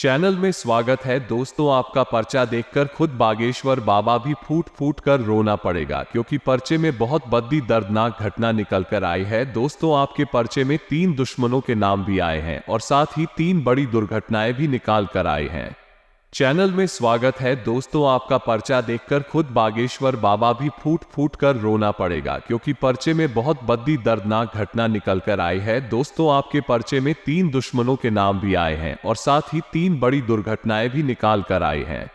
Channel में स्वागत है दोस्तों। आपका पर्चा देखकर खुद बागेश्वर बाबा भी फूट फूट कर रोना पड़ेगा, क्योंकि पर्चे में बहुत बड़ी दर्दनाक घटना निकल कर आई है। दोस्तों, आपके पर्चे में 3 दुश्मनों के नाम भी आए हैं और साथ ही 3 बड़ी दुर्घटनाएं भी निकाल कर आई हैं। चैनल में स्वागत है दोस्तों। आपका पर्चा देखकर खुद बागेश्वर बाबा भी फूट फूट कर रोना पड़ेगा, क्योंकि पर्चे में बहुत बड़ी दर्दनाक घटना निकल कर आई है। दोस्तों, आपके पर्चे में 3 दुश्मनों के नाम भी आए हैं और साथ ही 3 बड़ी दुर्घटनाएं भी निकाल कर आई हैं,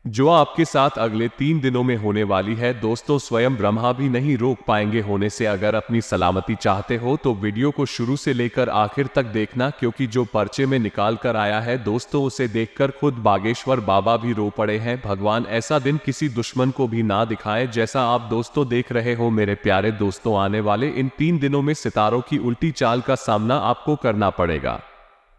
जो आपके साथ अगले 3 दिनों में होने वाली है। दोस्तों, स्वयं ब्रह्मा भी नहीं रोक पाएंगे होने से। अगर अपनी सलामती चाहते हो तो वीडियो को शुरू से लेकर आखिर तक देखना, क्योंकि जो पर्चे में निकाल कर आया है दोस्तों, उसे देखकर खुद बागेश्वर बाबा भी रो पड़े हैं। भगवान ऐसा दिन किसी दुश्मन को भी ना दिखाए, जैसा आप दोस्तों देख रहे हो। मेरे प्यारे दोस्तों, आने वाले इन 3 दिनों में सितारों की उल्टी चाल का सामना आपको करना पड़ेगा,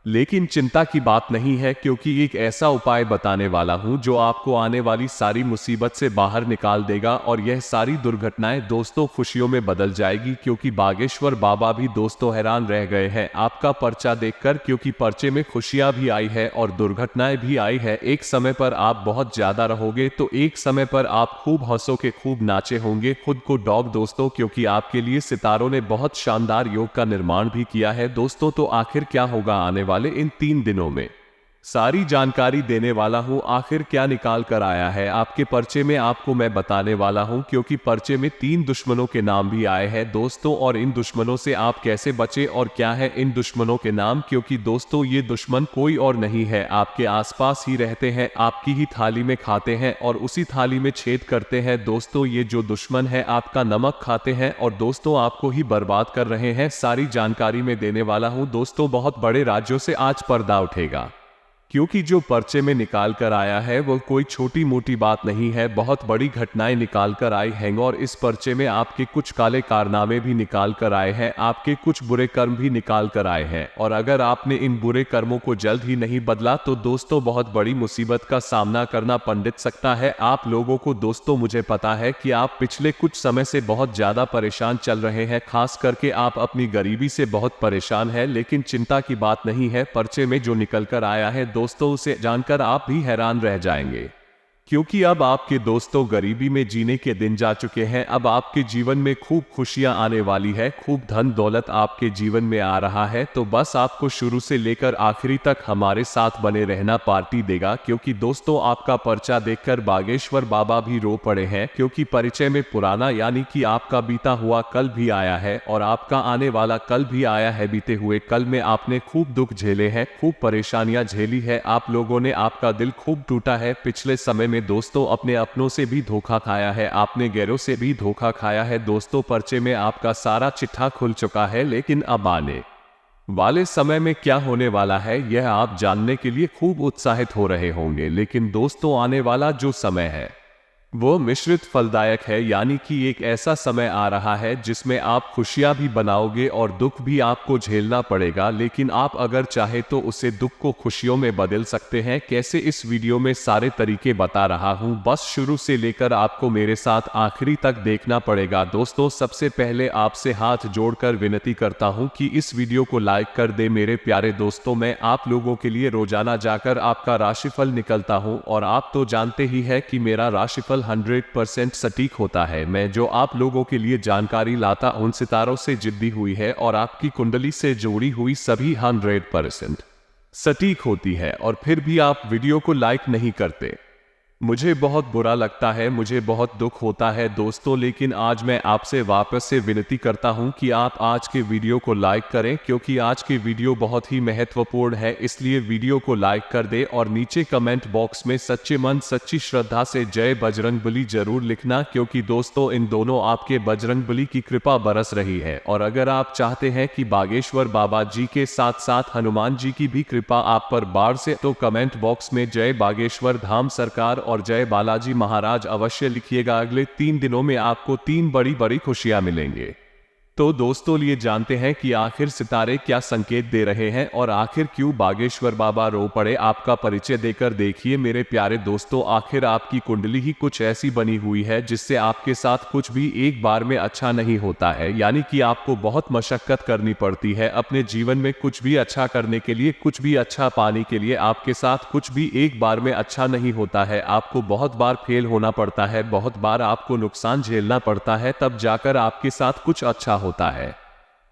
लेकिन चिंता की बात नहीं है, क्योंकि एक ऐसा उपाय बताने वाला हूं जो आपको आने वाली सारी मुसीबत से बाहर निकाल देगा और यह सारी दुर्घटनाएं दोस्तों खुशियों में बदल जाएगी। क्योंकि बागेश्वर बाबा भी दोस्तों हैरान रह गए हैं आपका पर्चा देखकर, क्योंकि पर्चे में खुशियां भी आई है और दुर्घटनाएं भी आई है। एक समय पर आप बहुत ज्यादा रहोगे तो एक समय पर आप खूब हंसोगे, खूब नाचे होंगे। खुद को डॉग दोस्तों, क्योंकि आपके लिए सितारों ने बहुत शानदार योग का निर्माण भी किया है। दोस्तों, तो आखिर क्या होगा आने वाले इन 3 दिनों में, सारी जानकारी देने वाला हूं। आखिर क्या निकाल कर आया है आपके पर्चे में, आपको मैं बताने वाला हूं, क्योंकि पर्चे में 3 दुश्मनों के नाम भी आए हैं दोस्तों। और इन दुश्मनों से आप कैसे बचे और क्या है इन दुश्मनों के नाम, क्योंकि दोस्तों ये दुश्मन कोई और नहीं है, आपके आसपास ही रहते हैं, आपकी ही थाली में खाते हैं और उसी थाली में छेद करते हैं। दोस्तों, ये जो दुश्मन है आपका नमक खाते हैं और दोस्तों आपको ही बर्बाद कर रहे हैं। सारी जानकारी में देने वाला हूं दोस्तों। बहुत बड़े राज्यों से आज पर्दा उठेगा, क्योंकि जो पर्चे में निकाल कर आया है वो कोई छोटी मोटी बात नहीं है, बहुत बड़ी घटनाएं निकाल कर आई हैं। और इस पर्चे में आपके कुछ काले कारनामे भी निकाल कर आए हैं, आपके कुछ बुरे कर्म भी निकाल कर आए हैं। और अगर आपने इन बुरे कर्मों को जल्द ही नहीं बदला तो दोस्तों बहुत बड़ी मुसीबत का सामना करना पंडित सकता है आप लोगों को। दोस्तों, मुझे पता है कि आप पिछले कुछ समय से बहुत ज्यादा परेशान चल रहे हैं, खास करके आप अपनी गरीबी से बहुत परेशान हैं, लेकिन चिंता की बात नहीं है। पर्चे में जो निकल कर आया है दोस्तों, उसे जानकर आप भी हैरान रह जाएंगे, क्योंकि अब आपके दोस्तों गरीबी में जीने के दिन जा चुके हैं। अब आपके जीवन में खूब खुशियां आने वाली है, खूब धन दौलत आपके जीवन में आ रहा है। तो बस आपको शुरू से लेकर आखिरी तक हमारे साथ बने रहना, पार्टी देगा। क्योंकि दोस्तों आपका पर्चा देखकर बागेश्वर बाबा भी रो पड़े हैं, क्योंकि परिचय में पुराना यानी कि आपका बीता हुआ कल भी आया है और आपका आने वाला कल भी आया है। बीते हुए कल में आपने खूब दुख झेले हैं, खूब परेशानियां झेली है, आप लोगों ने, आपका दिल खूब टूटा है। पिछले समय में दोस्तों अपने अपनों से भी धोखा खाया है, आपने गैरों से भी धोखा खाया है। दोस्तों, पर्चे में आपका सारा चिट्ठा खुल चुका है, लेकिन अब आने वाले समय में क्या होने वाला है यह आप जानने के लिए खूब उत्साहित हो रहे होंगे। लेकिन दोस्तों, आने वाला जो समय है वो मिश्रित फलदायक है, यानी कि एक ऐसा समय आ रहा है जिसमें आप खुशियां भी बनाओगे और दुख भी आपको झेलना पड़ेगा। लेकिन आप अगर चाहे तो उसे दुख को खुशियों में बदल सकते हैं। कैसे, इस वीडियो में सारे तरीके बता रहा हूं, बस शुरू से लेकर आपको मेरे साथ आखिरी तक देखना पड़ेगा। दोस्तों, सबसे पहले आपसे हाथ जोड़कर विनती करता हूं कि इस वीडियो को लाइक कर दे मेरे प्यारे दोस्तों। मैं आप लोगों के लिए रोजाना जाकर आपका राशिफल निकलता हूं और आप तो जानते ही है कि मेरा राशिफल 100% सटीक होता है। मैं जो आप लोगों के लिए जानकारी लाता उन सितारों से जिद्दी हुई है और आपकी कुंडली से जोड़ी हुई सभी 100% सटीक होती है, और फिर भी आप वीडियो को लाइक नहीं करते। मुझे बहुत बुरा लगता है, मुझे बहुत दुख होता है दोस्तों। लेकिन आज मैं आपसे वापस से विनती करता हूं कि आप आज के वीडियो को लाइक करें, क्योंकि आज के वीडियो बहुत ही महत्वपूर्ण है। इसलिए वीडियो को लाइक कर दे और नीचे कमेंट बॉक्स में सच्चे मन सच्ची श्रद्धा से जय बजरंगबली जरूर लिखना, क्योंकि दोस्तों इन दोनों आपके बजरंगबली की कृपा बरस रही है। और अगर आप चाहते हैं कि बागेश्वर बाबा जी के साथ साथ हनुमान जी की भी कृपा आप पर बाढ़ से, तो कमेंट बॉक्स में जय बागेश्वर धाम सरकार और जय बालाजी महाराज अवश्य लिखिएगा। अगले 3 दिनों में आपको 3 बड़ी बड़ी खुशियां मिलेंगे। तो दोस्तों लिए जानते हैं कि आखिर सितारे क्या संकेत दे रहे हैं और आखिर क्यों बागेश्वर बाबा रो पड़े। आपका परिचय देकर देखिए मेरे प्यारे दोस्तों, आखिर आपकी कुंडली ही कुछ ऐसी बनी हुई है जिससे आपके साथ कुछ भी एक बार में अच्छा नहीं होता है, यानी कि आपको बहुत मशक्कत करनी पड़ती है अपने जीवन में कुछ भी अच्छा करने के लिए, कुछ भी अच्छा पाने के लिए। आपके साथ कुछ भी एक बार में अच्छा नहीं होता है, आपको बहुत बार फेल होना पड़ता है, बहुत बार आपको नुकसान झेलना पड़ता है, तब जाकर आपके साथ कुछ अच्छा होता है।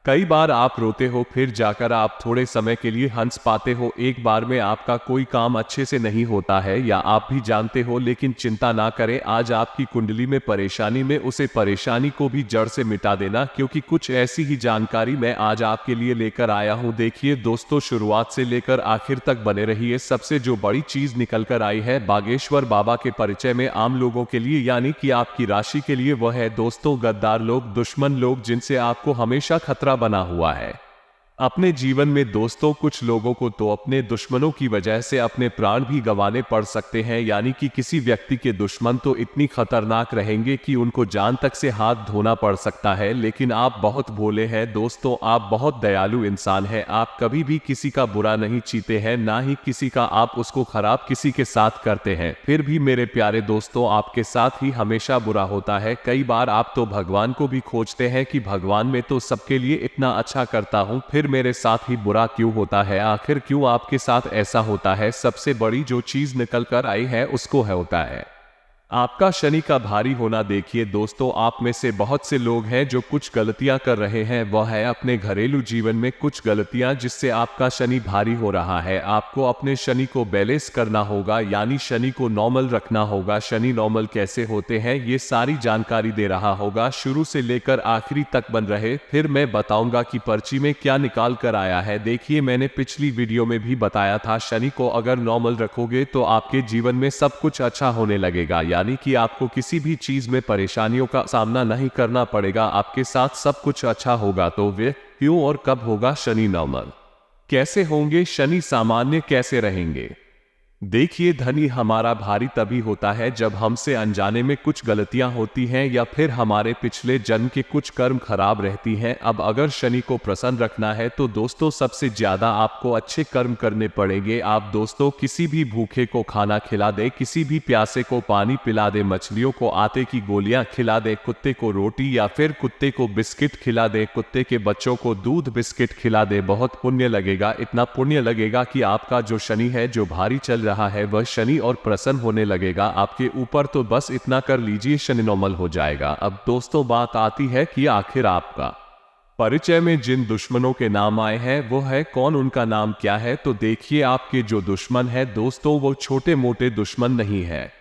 कई बार आप रोते हो, फिर जाकर आप थोड़े समय के लिए हंस पाते हो। एक बार में आपका कोई काम अच्छे से नहीं होता है या आप भी जानते हो, लेकिन चिंता ना करें। आज आपकी कुंडली में परेशानी में उसे परेशानी को भी जड़ से मिटा देना, क्योंकि कुछ ऐसी ही जानकारी मैं आज आपके लिए लेकर आया हूं। देखिए दोस्तों, शुरुआत से लेकर आखिर तक बने रहिए। सबसे जो बड़ी चीज निकल कर आई है बागेश्वर बाबा के परिचय में आम लोगों के लिए, यानी कि आपकी राशि के लिए, वह है दोस्तों गद्दार लोग, दुश्मन लोग, जिनसे आपको हमेशा खतरा बना हुआ है अपने जीवन में। दोस्तों कुछ लोगों को तो अपने दुश्मनों की वजह से अपने प्राण भी गंवाने पड़ सकते हैं, यानी कि किसी व्यक्ति के दुश्मन तो इतनी खतरनाक रहेंगे कि उनको जान तक से हाथ धोना पड़ सकता है। लेकिन आप बहुत भोले हैं दोस्तों, आप बहुत दयालु इंसान हैं, आप कभी भी किसी का बुरा नहीं चाहते हैं, ना ही किसी का आप उसको खराब किसी के साथ करते हैं। फिर भी मेरे प्यारे दोस्तों, आपके साथ ही हमेशा बुरा होता है। कई बार आप तो भगवान को भी खोजते हैं कि भगवान मैं तो सबके लिए इतना अच्छा करता हूं, फिर मेरे साथ ही बुरा क्यों होता है, आखिर क्यों आपके साथ ऐसा होता है। सबसे बड़ी जो चीज निकल कर आई है उसको होता है आपका शनि का भारी होना। देखिए दोस्तों, आप में से बहुत से लोग हैं जो कुछ गलतियां कर रहे हैं, वह है अपने घरेलू जीवन में कुछ गलतियां, जिससे आपका शनि भारी हो रहा है। आपको अपने शनि को बैलेंस करना होगा, यानी शनि को नॉर्मल रखना होगा। शनि नॉर्मल कैसे होते हैं ये सारी जानकारी दे रहा होगा, शुरू से लेकर आखिरी तक बन रहे। फिर मैं बताऊंगा कि पर्ची में क्या निकाल कर आया है। देखिए मैंने पिछली वीडियो में भी बताया था, शनि को अगर नॉर्मल रखोगे तो आपके जीवन में सब कुछ अच्छा होने लगेगा, यानी कि आपको किसी भी चीज में परेशानियों का सामना नहीं करना पड़ेगा, आपके साथ सब कुछ अच्छा होगा। तो वे क्यों और कब होगा शनि नॉर्मल, कैसे होंगे शनि सामान्य, कैसे रहेंगे? देखिए धनी हमारा भारी तभी होता है जब हमसे अनजाने में कुछ गलतियां होती हैं या फिर हमारे पिछले जन्म के कुछ कर्म खराब रहती हैं। अब अगर शनि को प्रसन्न रखना है तो दोस्तों सबसे ज्यादा आपको अच्छे कर्म करने पड़ेंगे। आप दोस्तों किसी भी भूखे को खाना खिला दे, किसी भी प्यासे को पानी पिला दे, मछलियों को आटे की गोलियां खिला दे, कुत्ते को रोटी या फिर कुत्ते को बिस्किट खिला दे, कुत्ते के बच्चों को दूध बिस्किट खिला दे, बहुत पुण्य लगेगा। इतना पुण्य लगेगा कि आपका जो शनि है जो भारी चल रहा है वह शनि और प्रसन्न होने लगेगा आपके ऊपर। तो बस इतना कर लीजिए, शनि नॉर्मल हो जाएगा। अब दोस्तों बात आती है कि आखिर आपका परिचय में जिन दुश्मनों के नाम आए हैं वो है कौन, उनका नाम क्या है? तो देखिए आपके जो दुश्मन है दोस्तों वो छोटे मोटे दुश्मन नहीं है,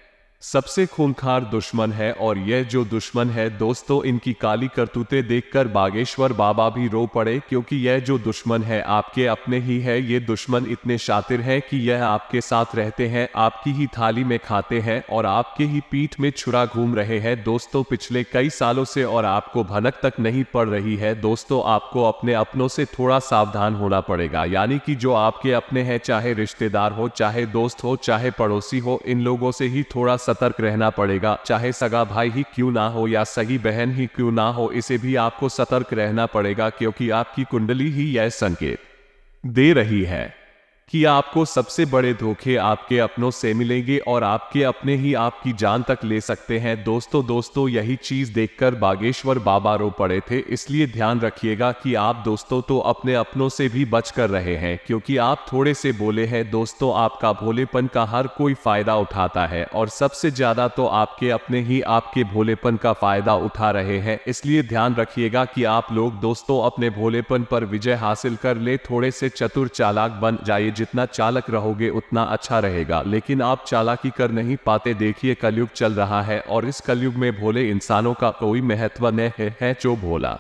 सबसे खूंखार दुश्मन है। और यह जो दुश्मन है दोस्तों, इनकी काली करतूतें देखकर बागेश्वर बाबा भी रो पड़े, क्योंकि यह जो दुश्मन है आपके अपने ही है। ये दुश्मन इतने शातिर हैं कि यह आपके साथ रहते हैं, आपकी ही थाली में खाते हैं और आपके ही पीठ में छुरा घूम रहे हैं दोस्तों पिछले कई सालों से, और आपको भनक तक नहीं पड़ रही है। दोस्तों आपको अपने अपनों से थोड़ा सावधान होना पड़ेगा, यानी कि जो आपके अपने हैं, चाहे रिश्तेदार हो, चाहे दोस्त हो, चाहे पड़ोसी हो, इन लोगों से ही थोड़ा सतर्क रहना पड़ेगा। चाहे सगा भाई ही क्यों ना हो या सगी बहन ही क्यों ना हो, इसे भी आपको सतर्क रहना पड़ेगा, क्योंकि आपकी कुंडली ही यह संकेत दे रही है कि आपको सबसे बड़े धोखे आपके अपनों से मिलेंगे और आपके अपने ही आपकी जान तक ले सकते हैं। दोस्तों यही चीज देखकर बागेश्वर बाबा रो पड़े थे। इसलिए ध्यान रखिएगा कि आप दोस्तों तो अपने अपनों से भी बच कर रहे हैं, क्योंकि आप थोड़े से भोले हैं दोस्तों। आपका भोलेपन का हर कोई फायदा उठाता है और सबसे ज्यादा तो आपके अपने ही आपके भोलेपन का फायदा उठा रहे हैं। इसलिए ध्यान रखिएगा कि आप लोग दोस्तों अपने भोलेपन पर विजय हासिल कर ले, थोड़े से चतुर चालाक बन जाइए। जितना चालक रहोगे उतना अच्छा रहेगा, लेकिन आप चालाकी कर नहीं पाते। देखिए कलयुग चल रहा है और इस कलयुग में भोले इंसानों का कोई महत्व नहीं है। जो भोला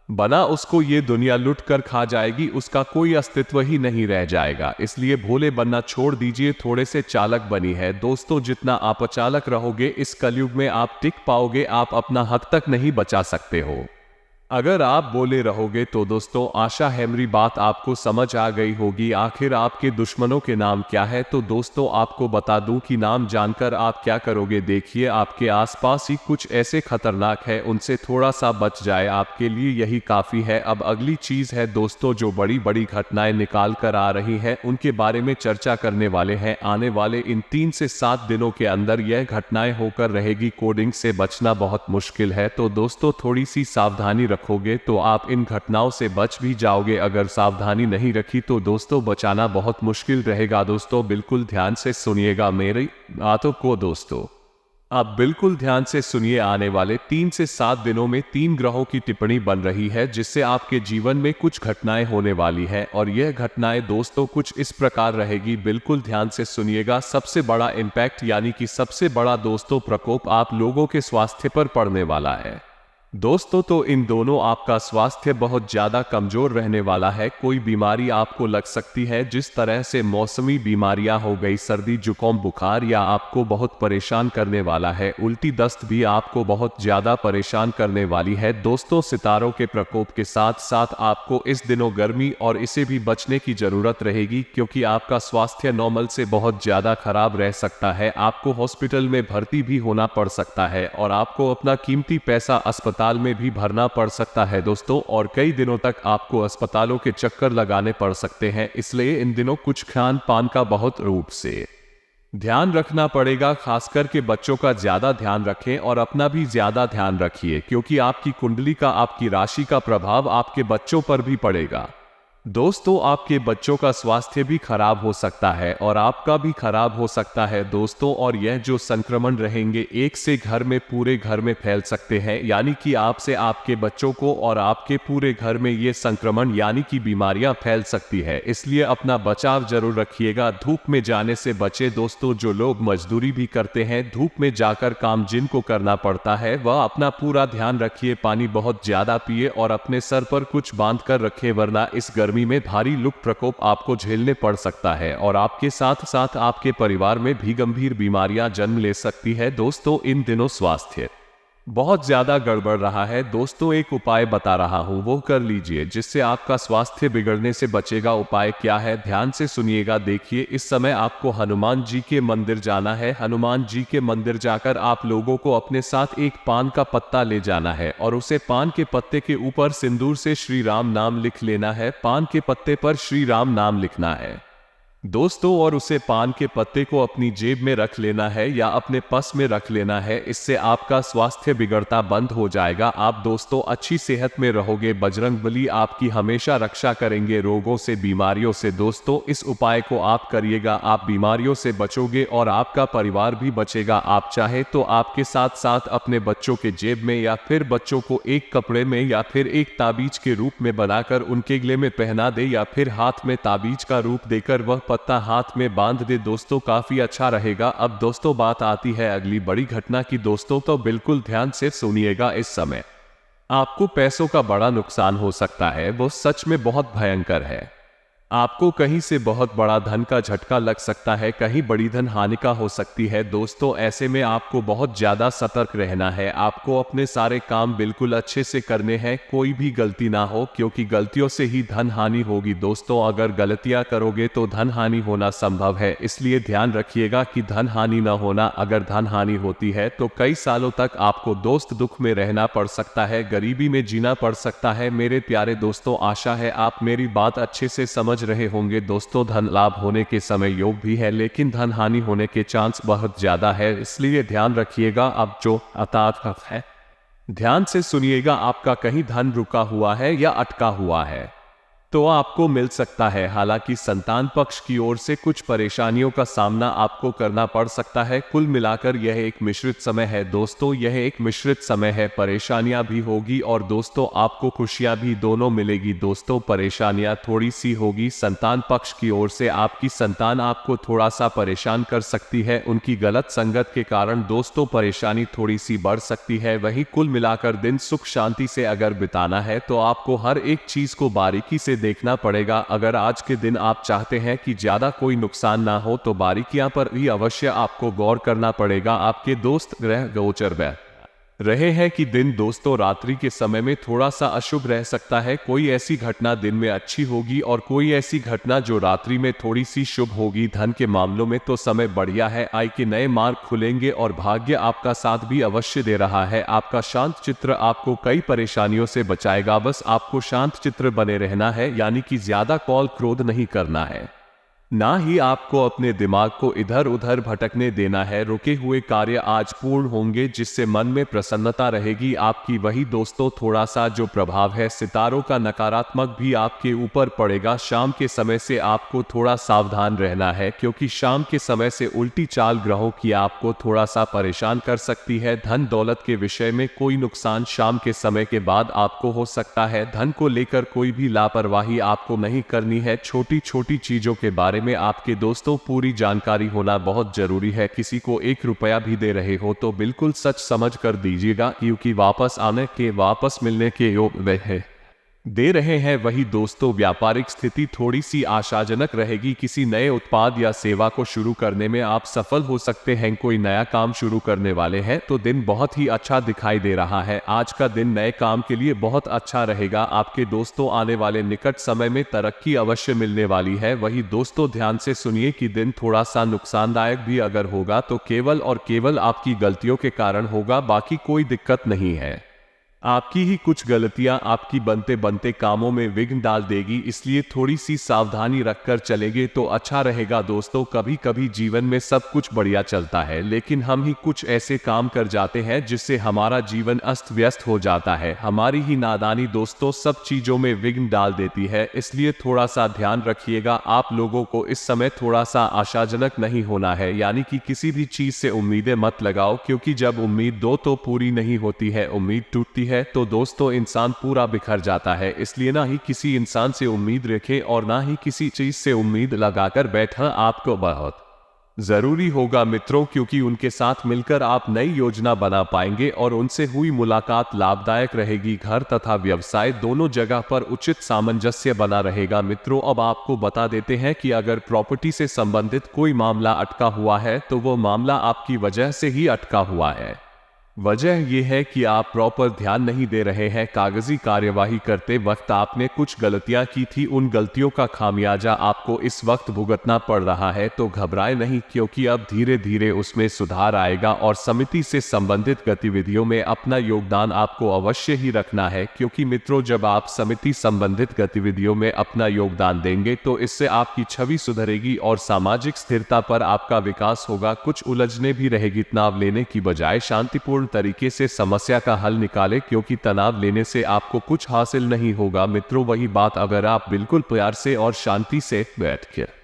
बना उसको ये दुनिया लूट कर खा जाएगी, उसका कोई अस्तित्व ही नहीं रह जाएगा। इसलिए भोले बनना छोड़ दीजिए, थोड़े से चालक बनी है दोस्तों। जितना आप अचालक रहोगे इस कलयुग में आप टिक पाओगे, आप अपना हक तक नहीं बचा सकते हो। अगर आप बोले रहोगे तो दोस्तों आशा है मेरी बात आपको समझ आ गई होगी। आखिर आपके दुश्मनों के नाम क्या है? तो दोस्तों आपको बता दूं कि नाम जानकर आप क्या करोगे। देखिए आपके आसपास ही कुछ ऐसे खतरनाक है, उनसे थोड़ा सा बच जाए, आपके लिए यही काफी है। अब अगली चीज है दोस्तों, जो बड़ी बड़ी घटनाएं निकाल कर आ रही है उनके बारे में चर्चा करने वाले हैं। आने वाले इन 3 से 7 दिनों के अंदर यह घटनाएं होकर रहेगी। कोडिंग से बचना बहुत मुश्किल है, तो दोस्तों थोड़ी सी सावधानी रखोगे तो आप इन घटनाओं से बच भी जाओगे। अगर सावधानी नहीं रखी तो दोस्तों बचाना बहुत मुश्किल रहेगा। दोस्तों बिल्कुल ध्यान से सुनिएगा मेरी बातों को। दोस्तों आप बिल्कुल ध्यान से सुनिए। आने वाले 3 से 7 दिनों में 3 ग्रहों की टिप्पणी बन रही है, जिससे आपके जीवन में कुछ घटनाएं होने वाली हैं। और यह घटनाएं दोस्तों कुछ इस प्रकार रहेगी, बिल्कुल ध्यान से सुनिएगा। सबसे बड़ा इम्पैक्ट यानी कि सबसे बड़ा दोस्तों प्रकोप आप लोगों के स्वास्थ्य पर पड़ने वाला है। दोस्तों तो इन दोनों आपका स्वास्थ्य बहुत ज्यादा कमजोर रहने वाला है। कोई बीमारी आपको लग सकती है, जिस तरह से मौसमी बीमारियां हो गई, सर्दी जुकाम बुखार, या आपको बहुत परेशान करने वाला है। उल्टी दस्त भी आपको बहुत ज्यादा परेशान करने वाली है। दोस्तों सितारों के प्रकोप के साथ साथ आपको इस दिनों गर्मी और इसे भी बचने की जरूरत रहेगी, क्योंकि आपका स्वास्थ्य नॉर्मल से बहुत ज्यादा खराब रह सकता है। आपको हॉस्पिटल में भर्ती भी होना पड़ सकता है और आपको अपना कीमती पैसा अस्पताल में भी भरना पड़ सकता है दोस्तों, और कई दिनों तक आपको अस्पतालों के चक्कर लगाने पड़ सकते हैं। इसलिए इन दिनों कुछ खान पान का बहुत रूप से ध्यान रखना पड़ेगा। खासकर के बच्चों का ज्यादा ध्यान रखें और अपना भी ज्यादा ध्यान रखिए, क्योंकि आपकी कुंडली का, आपकी राशि का प्रभाव आपके बच्चों पर भी पड़ेगा। दोस्तों आपके बच्चों का स्वास्थ्य भी खराब हो सकता है और आपका भी खराब हो सकता है दोस्तों। और यह जो संक्रमण रहेंगे एक से घर में, पूरे घर में फैल सकते हैं, यानी कि आपसे आपके बच्चों को और आपके पूरे घर में ये संक्रमण यानी कि बीमारियां फैल सकती है। इसलिए अपना बचाव जरूर रखिएगा। धूप में जाने से बचे दोस्तों। जो लोग मजदूरी भी करते हैं, धूप में जाकर काम जिनको करना पड़ता है, वह अपना पूरा ध्यान रखिए। पानी बहुत ज्यादा पिए और अपने सर पर कुछ बांध कर रखे, वरना इस गर्मी में भारी लू प्रकोप आपको झेलने पड़ सकता है और आपके साथ साथ आपके परिवार में भी गंभीर बीमारियां जन्म ले सकती है। दोस्तों इन दिनों स्वास्थ्य बहुत ज्यादा गड़बड़ रहा है दोस्तों। एक उपाय बता रहा हूं, वो कर लीजिए, जिससे आपका स्वास्थ्य बिगड़ने से बचेगा। उपाय क्या है, ध्यान से सुनिएगा। देखिए इस समय आपको हनुमान जी के मंदिर जाना है। हनुमान जी के मंदिर जाकर आप लोगों को अपने साथ एक पान का पत्ता ले जाना है और उसे पान के पत्ते के ऊपर सिंदूर से श्री राम नाम लिख लेना है। पान के पत्ते पर श्री राम नाम लिखना है दोस्तों, और उसे पान के पत्ते को अपनी जेब में रख लेना है या अपने पर्स में रख लेना है। इससे आपका स्वास्थ्य बिगड़ता बंद हो जाएगा। आप दोस्तों अच्छी सेहत में रहोगे। बजरंगबली आपकी हमेशा रक्षा करेंगे रोगों से, बीमारियों से। दोस्तों इस उपाय को आप करिएगा, आप बीमारियों से बचोगे और आपका परिवार भी बचेगा। आप चाहे तो आपके साथ साथ अपने बच्चों के जेब में या फिर बच्चों को एक कपड़े में या फिर एक ताबीज के रूप में बनाकर उनके गले में पहना दे, या फिर हाथ में ताबीज का रूप देकर वह पत्ता हाथ में बांध दे दोस्तों, काफी अच्छा रहेगा। अब दोस्तों बात आती है अगली बड़ी घटना की दोस्तों, तो बिल्कुल ध्यान से सुनिएगा। इस समय आपको पैसों का बड़ा नुकसान हो सकता है, वो सच में बहुत भयंकर है। आपको कहीं से बहुत बड़ा धन का झटका लग सकता है, कहीं बड़ी धन हानि का हो सकती है दोस्तों। ऐसे में आपको बहुत ज्यादा सतर्क रहना है। आपको अपने सारे काम बिल्कुल अच्छे से करने हैं, कोई भी गलती ना हो, क्योंकि गलतियों से ही धन हानि होगी दोस्तों। अगर गलतियां करोगे तो धन हानि होना संभव है, इसलिए ध्यान रखिएगा कि धन हानि ना होना। अगर धन हानि होती है तो कई सालों तक आपको दोस्त दुख में रहना पड़ सकता है, गरीबी में जीना पड़ सकता है। मेरे प्यारे दोस्तों आशा है आप मेरी बात अच्छे से समझ रहे होंगे दोस्तों। धन लाभ होने के समय योग भी है, लेकिन धन हानि होने के चांस बहुत ज्यादा है, इसलिए ध्यान रखिएगा। अब जो अतात है, ध्यान से सुनिएगा। आपका कहीं धन रुका हुआ है या अटका हुआ है तो आपको मिल सकता है। हालांकि संतान पक्ष की ओर से कुछ परेशानियों का सामना आपको करना पड़ सकता है। कुल मिलाकर यह एक मिश्रित समय है दोस्तों, यह एक मिश्रित समय है। परेशानियां भी होगी और दोस्तों आपको खुशियां भी दोनों मिलेगी दोस्तों। परेशानियां थोड़ी सी होगी संतान पक्ष की ओर से। आपकी संतान आपको थोड़ा सा परेशान कर सकती है, उनकी गलत संगत के कारण दोस्तों परेशानी थोड़ी सी बढ़ सकती है। वहीं कुल मिलाकर दिन सुख शांति से अगर बिताना है तो आपको हर एक चीज को बारीकी से देखना पड़ेगा। अगर आज के दिन आप चाहते हैं कि ज्यादा कोई नुकसान ना हो तो बारीकियां पर भी अवश्य आपको गौर करना पड़ेगा। आपके दोस्त ग्रह गोचर रहे हैं कि दिन दोस्तों रात्रि के समय में थोड़ा सा अशुभ रह सकता है। कोई ऐसी घटना दिन में अच्छी होगी और कोई ऐसी घटना जो रात्रि में थोड़ी सी शुभ होगी। धन के मामलों में तो समय बढ़िया है, आय के नए मार्ग खुलेंगे और भाग्य आपका साथ भी अवश्य दे रहा है। आपका शांत चित्र आपको कई परेशानियों से बचाएगा। बस आपको शांत चित्र बने रहना है, यानी कि ज्यादा कॉल क्रोध नहीं करना है, ना ही आपको अपने दिमाग को इधर उधर भटकने देना है। रुके हुए कार्य आज पूर्ण होंगे, जिससे मन में प्रसन्नता रहेगी आपकी। वही दोस्तों थोड़ा सा जो प्रभाव है सितारों का नकारात्मक भी आपके ऊपर पड़ेगा। शाम के समय से आपको थोड़ा सावधान रहना है, क्योंकि शाम के समय से उल्टी चाल ग्रहों की आपको थोड़ा सा परेशान कर सकती है। धन दौलत के विषय में कोई नुकसान शाम के समय के बाद आपको हो सकता है। धन को लेकर कोई भी लापरवाही आपको नहीं करनी है। छोटी छोटी चीजों के बारे में आपके दोस्तों पूरी जानकारी होना बहुत जरूरी है। किसी को 1 रुपया भी दे रहे हो तो बिल्कुल सच समझ कर दीजिएगा, क्योंकि वापस आने के वापस मिलने के योग वे है दे रहे हैं। वही दोस्तों व्यापारिक स्थिति थोड़ी सी आशाजनक रहेगी। किसी नए उत्पाद या सेवा को शुरू करने में आप सफल हो सकते हैं। कोई नया काम शुरू करने वाले हैं तो दिन बहुत ही अच्छा दिखाई दे रहा है। आज का दिन नए काम के लिए बहुत अच्छा रहेगा। आपके दोस्तों आने वाले निकट समय में तरक्की अवश्य मिलने वाली है। वही दोस्तों ध्यान से सुनिए कि दिन थोड़ा सा नुकसानदायक भी अगर होगा तो केवल और केवल आपकी गलतियों के कारण होगा, बाकी कोई दिक्कत नहीं है। आपकी ही कुछ गलतियां आपकी बनते बनते कामों में विघ्न डाल देगी, इसलिए थोड़ी सी सावधानी रखकर चलेंगे तो अच्छा रहेगा। दोस्तों कभी कभी जीवन में सब कुछ बढ़िया चलता है, लेकिन हम ही कुछ ऐसे काम कर जाते हैं जिससे हमारा जीवन अस्त व्यस्त हो जाता है। हमारी ही नादानी दोस्तों सब चीजों में विघ्न डाल देती है, इसलिए थोड़ा सा ध्यान रखिएगा। आप लोगों को इस समय थोड़ा सा आशाजनक नहीं होना है, यानी कि किसी भी चीज से उम्मीदें मत लगाओ, क्योंकि जब उम्मीद दो तो पूरी नहीं होती है, उम्मीद टूटती है तो दोस्तों इंसान पूरा बिखर जाता है। इसलिए ना ही किसी इंसान से उम्मीद रखें और ना ही किसी चीज से उम्मीद लगाकर बैठना आपको बहुत जरूरी होगा मित्रों, क्योंकि उनके साथ मिलकर आप नई योजना बना पाएंगे और उनसे हुई मुलाकात लाभदायक रहेगी। घर तथा व्यवसाय दोनों जगह पर उचित सामंजस्य बना रहेगा। मित्रों अब आपको बता देते हैं कि अगर प्रॉपर्टी से संबंधित कोई मामला अटका हुआ है तो वो मामला आपकी वजह से ही अटका हुआ है। वजह यह है कि आप प्रॉपर ध्यान नहीं दे रहे हैं। कागजी कार्यवाही करते वक्त आपने कुछ गलतियां की थी, उन गलतियों का खामियाजा आपको इस वक्त भुगतना पड़ रहा है। तो घबराए नहीं, क्योंकि अब धीरे धीरे उसमें सुधार आएगा और समिति से संबंधित गतिविधियों में अपना योगदान आपको अवश्य ही रखना है। क्योंकि मित्रों जब आप समिति संबंधित गतिविधियों में अपना योगदान देंगे तो इससे आपकी छवि सुधरेगी और सामाजिक स्थिरता पर आपका विकास होगा। कुछ उलझने भी रहेगी। तनाव लेने की बजाय शांतिपूर्ण तरीके से समस्या का हल निकालें, क्योंकि तनाव लेने से आपको कुछ हासिल नहीं होगा। मित्रों वही बात अगर आप बिल्कुल प्यार से और शांति से बैठकर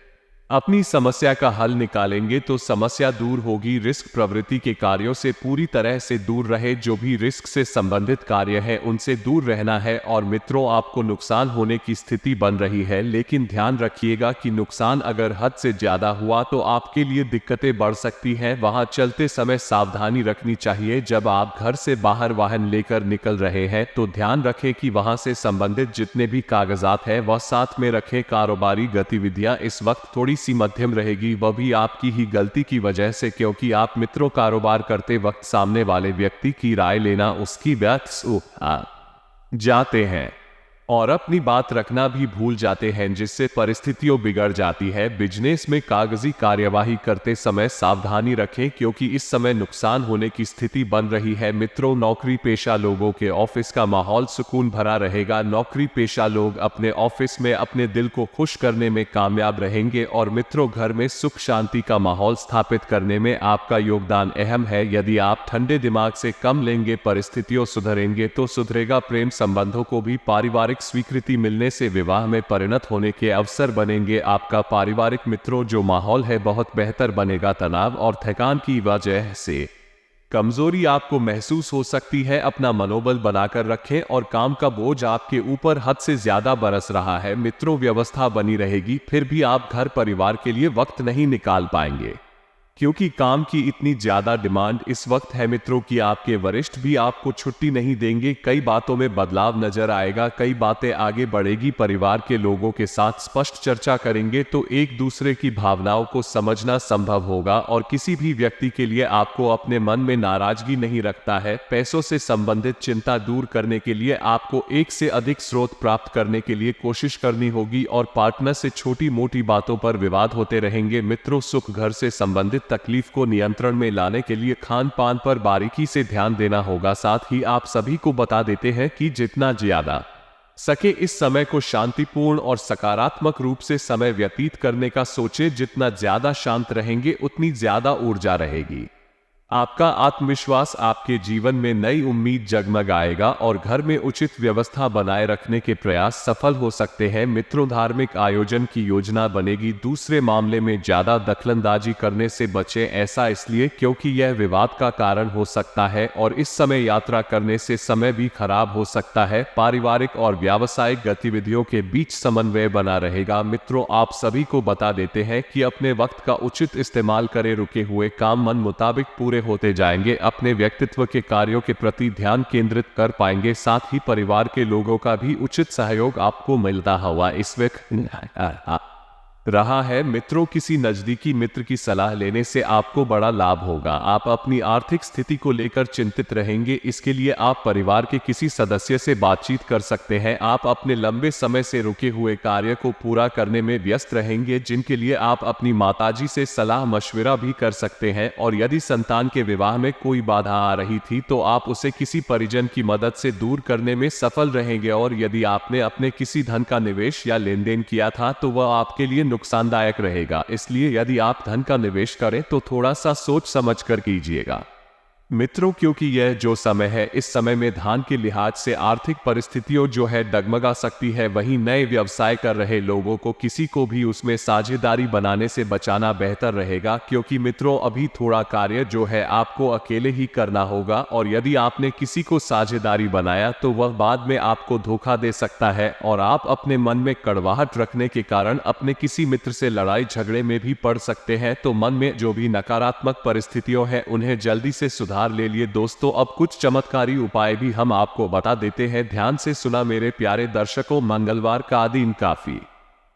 अपनी समस्या का हल निकालेंगे तो समस्या दूर होगी। रिस्क प्रवृत्ति के कार्यों से पूरी तरह से दूर रहे। जो भी रिस्क से संबंधित कार्य है उनसे दूर रहना है। और मित्रों आपको नुकसान होने की स्थिति बन रही है, लेकिन ध्यान रखिएगा कि नुकसान अगर हद से ज्यादा हुआ तो आपके लिए दिक्कतें बढ़ सकती हैं। वहां चलते समय सावधानी रखनी चाहिए। जब आप घर से बाहर वाहन लेकर निकल रहे हैं तो ध्यान रखें कि वहां से संबंधित जितने भी कागजात हैं वह साथ में रखें। कारोबारी गतिविधियां इस वक्त थोड़ी सी मध्यम रहेगी, वह भी आपकी ही गलती की वजह से, क्योंकि आप मित्रों कारोबार करते वक्त सामने वाले व्यक्ति की राय लेना उसकी बात जाते हैं और अपनी बात रखना भी भूल जाते हैं, जिससे परिस्थितियां बिगड़ जाती है। बिजनेस में कागजी कार्यवाही करते समय सावधानी रखें, क्योंकि इस समय नुकसान होने की स्थिति बन रही है। मित्रों नौकरी पेशा लोगों के ऑफिस का माहौल सुकून भरा रहेगा। नौकरी पेशा लोग अपने ऑफिस में अपने दिल को खुश करने में कामयाब रहेंगे और मित्रों घर में सुख शांति का माहौल स्थापित करने में आपका योगदान अहम है। यदि आप ठंडे दिमाग से कम लेंगे परिस्थितियों सुधरेंगे तो सुधरेगा। प्रेम संबंधों को भी पारिवारिक स्वीकृति मिलने से विवाह में परिणत होने के अवसर बनेंगे। आपका पारिवारिक मित्रों जो माहौल है बहुत बेहतर बनेगा। तनाव और थकान की वजह से कमजोरी आपको महसूस हो सकती है। अपना मनोबल बनाकर रखें और काम का बोझ आपके ऊपर हद से ज्यादा बरस रहा है। मित्रों व्यवस्था बनी रहेगी, फिर भी आप घर परिवार के लिए वक्त नहीं निकाल पाएंगे। क्योंकि काम की इतनी ज्यादा डिमांड इस वक्त है मित्रों कि आपके वरिष्ठ भी आपको छुट्टी नहीं देंगे। कई बातों में बदलाव नजर आएगा, कई बातें आगे बढ़ेगी। परिवार के लोगों के साथ स्पष्ट चर्चा करेंगे तो एक दूसरे की भावनाओं को समझना संभव होगा और किसी भी व्यक्ति के लिए आपको अपने मन में नाराजगी नहीं रखता है। पैसों से संबंधित चिंता दूर करने के लिए आपको एक से अधिक स्रोत प्राप्त करने के लिए कोशिश करनी होगी और पार्टनर से छोटी मोटी बातों पर विवाद होते रहेंगे। मित्रों, सुख घर से संबंधित तकलीफ को नियंत्रण में लाने के लिए खान पान पर बारीकी से ध्यान देना होगा। साथ ही आप सभी को बता देते हैं कि जितना ज्यादा सके इस समय को शांतिपूर्ण और सकारात्मक रूप से समय व्यतीत करने का सोचे। जितना ज्यादा शांत रहेंगे उतनी ज्यादा ऊर्जा रहेगी। आपका आत्मविश्वास आपके जीवन में नई उम्मीद जगमगाएगा और घर में उचित व्यवस्था बनाए रखने के प्रयास सफल हो सकते हैं। मित्रों, धार्मिक आयोजन की योजना बनेगी। दूसरे मामले में ज्यादा दखलंदाजी करने से बचें। ऐसा इसलिए क्योंकि यह विवाद का कारण हो सकता है और इस समय यात्रा करने से समय भी खराब हो सकता है। पारिवारिक और व्यावसायिक गतिविधियों के बीच समन्वय बना रहेगा। मित्रों, आप सभी को बता देते हैं कि अपने वक्त का उचित इस्तेमाल करें। रुके हुए काम मन मुताबिक पूरे होते जाएंगे। अपने व्यक्तित्व के कार्यों के प्रति ध्यान केंद्रित कर पाएंगे। साथ ही परिवार के लोगों का भी उचित सहयोग आपको मिलता हुआ इस वक्त रहा है। मित्रों, किसी नजदीकी मित्र की सलाह लेने से आपको बड़ा लाभ होगा। आप अपनी आर्थिक स्थिति को लेकर चिंतित रहेंगे। इसके लिए आप परिवार के किसी सदस्य से बातचीत कर सकते हैं। आप अपने लंबे समय से रुके हुए कार्य को पूरा करने में व्यस्त रहेंगे, जिनके लिए आप अपनी माताजी से सलाह मशविरा भी कर सकते हैं। और यदि संतान के विवाह में कोई बाधा आ रही थी तो आप उसे किसी परिजन की मदद से दूर करने में सफल रहेंगे। और यदि आपने अपने किसी धन का निवेश या लेन देन किया था तो वह आपके लिए नुकसानदायक रहेगा। इसलिए यदि आप धन का निवेश करें तो थोड़ा सा सोच समझ कर कीजिएगा। मित्रों, क्योंकि यह जो समय है, इस समय में धान के लिहाज से आर्थिक परिस्थितियों जो है डगमगा सकती है। वहीं नए व्यवसाय कर रहे लोगों को किसी को भी उसमें साझेदारी बनाने से बचाना बेहतर रहेगा, क्योंकि मित्रों अभी थोड़ा कार्य जो है आपको अकेले ही करना होगा और यदि आपने किसी को साझेदारी बनाया तो वह बाद में आपको धोखा दे सकता है और आप अपने मन में कड़वाहट रखने के कारण अपने किसी मित्र से लड़ाई झगड़े में भी पड़ सकते हैं। तो मन में जो भी नकारात्मक परिस्थितियों है उन्हें जल्दी से सुधार ले लिए। दोस्तों, अब कुछ चमत्कारी उपाय भी हम आपको बता देते हैं। ध्यान से सुना मेरे प्यारे दर्शकों। मंगलवार का दिन काफी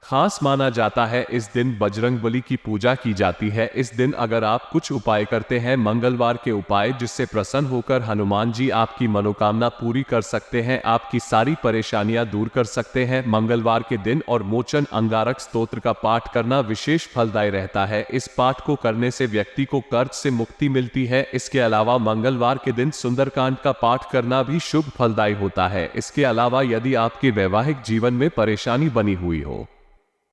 खास माना जाता है। इस दिन बजरंगबली की पूजा की जाती है। इस दिन अगर आप कुछ उपाय करते हैं, मंगलवार के उपाय, जिससे प्रसन्न होकर हनुमान जी आपकी मनोकामना पूरी कर सकते हैं, आपकी सारी परेशानियां दूर कर सकते हैं। मंगलवार के दिन और मोचन अंगारक स्तोत्र का पाठ करना विशेष फलदायी रहता है। इस पाठ को करने से व्यक्ति को कर्ज से मुक्ति मिलती है। इसके अलावा मंगलवार के दिन सुंदरकांड का पाठ करना भी शुभ फलदायी होता है। इसके अलावा यदि आपके वैवाहिक जीवन में परेशानी बनी हुई हो